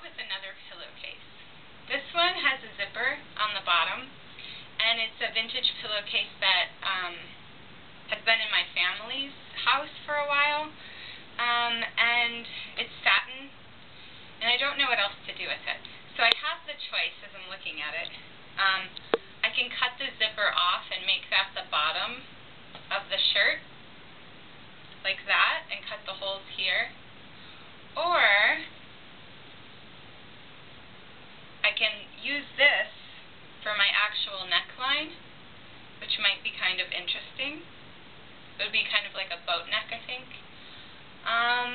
with another pillowcase. This one has a zipper on the bottom, and it's a vintage pillowcase that has been in my family's house for a while, and it's satin, and I don't know what else to do with it. So I have the choice as I'm looking at it. I can cut the zipper off and make that the bottom of the shirt, like that, and cut the holes here. Or I can use this for my actual neckline, which might be kind of interesting. It would be kind of like a boat neck, I think. I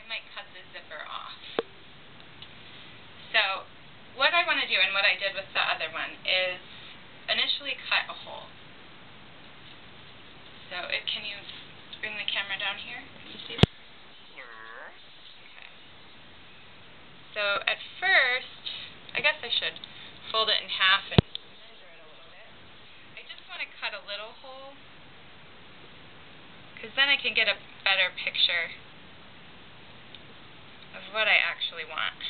might cut the zipper off. So what I want to do, and what I did with the other one, is initially cut a hole. So can you bring the camera down here? Can you see? Okay. So at first, I guess I should fold it in half and measure it a little bit. I just want to cut a little hole, because then I can get a better picture of what I actually want.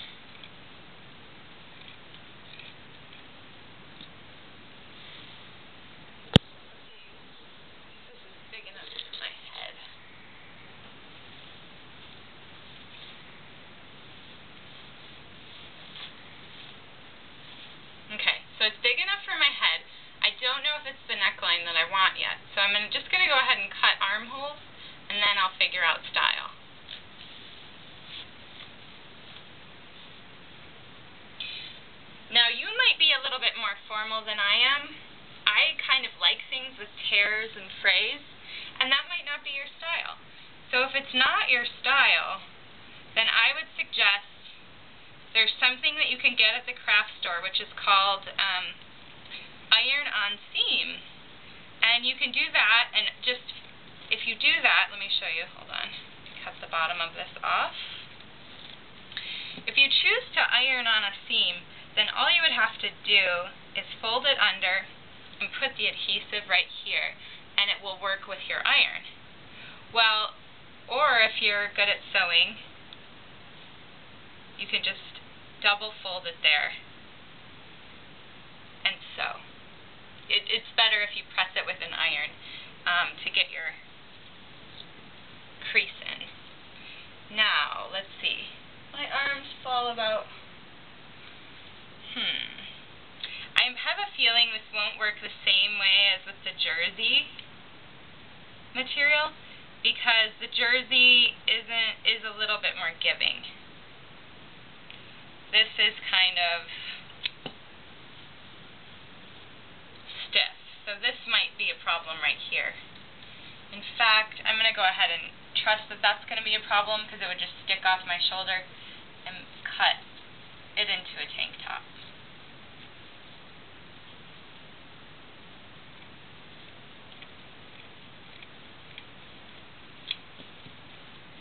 This is big enough for my head. Okay, so it's big enough for my head. I don't know if it's the neckline that I want yet, so I'm just going to go ahead and cut armholes, and then I'll figure out style. Now, you might be a little bit more formal than I am. I kind of like things with tears and frays, and that might not be your style. So if it's not your style, then I would suggest there's something that you can get at the craft store, which is called iron-on seam. And you can do that, and just, if you do that, let me show you, hold on, cut the bottom of this off. If you choose to iron on a seam, then all you would have to do is fold it under and put the adhesive right here, and it will work with your iron. Well, or if you're good at sewing, you can just double fold it there and sew. It's better if you press it with an iron to get your crease in. Now, let's see. My arms fall about... I have a feeling this won't work the same way as with the jersey material, because the jersey is a little bit more giving. This is kind of stiff, so this might be a problem right here. In fact, I'm going to go ahead and trust that that's going to be a problem, because it would just stick off my shoulder, and cut it into a tank top.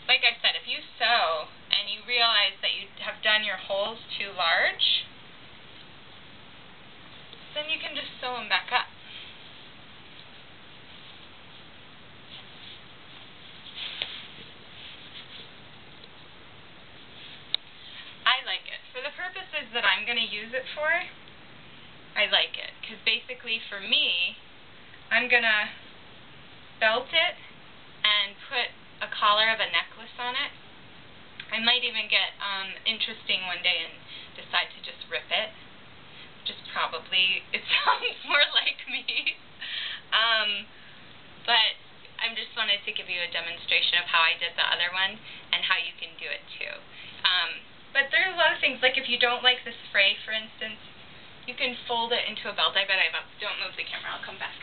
Like I said, if you sew and you realize that you have done your holes too large, then you can just sew them back up. I like it. For the purposes that I'm going to use it for, I like it. Because basically for me, I'm going to belt it and put a collar of a necklace on it. I might even get interesting one day and decide to just rip it. Just probably, it sounds more like me. But I just wanted to give you a demonstration of how I did the other one and how you can do it too. But there's a lot of things, like if you don't like this fray, for instance, you can fold it into a belt. I bet don't move the camera, I'll come back.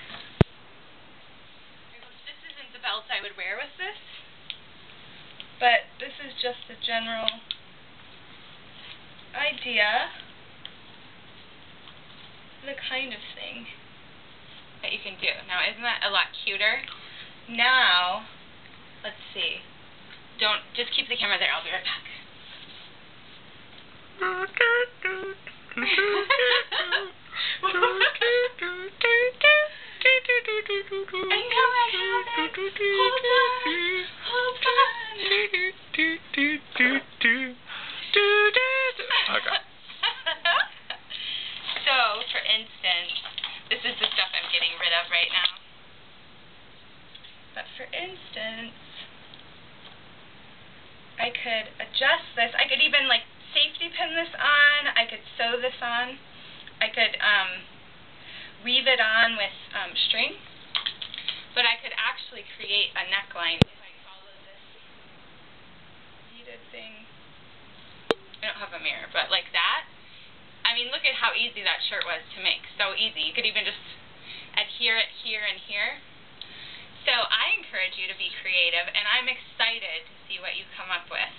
This isn't the belt I would wear with this, but this is just a general idea, the kind of thing that you can do. Now, isn't that a lot cuter? Now, let's see. Just keep the camera there, I'll be right back. I know I have it. Hold on. of right now. But for instance, I could adjust this. I could even like safety pin this on. I could sew this on. I could weave it on with string. But I could actually create a neckline if I followed this beaded thing. I don't have a mirror, but like that. I mean, look at how easy that shirt was to make. So easy. You could even just adhere it here and here. So I encourage you to be creative, and I'm excited to see what you come up with.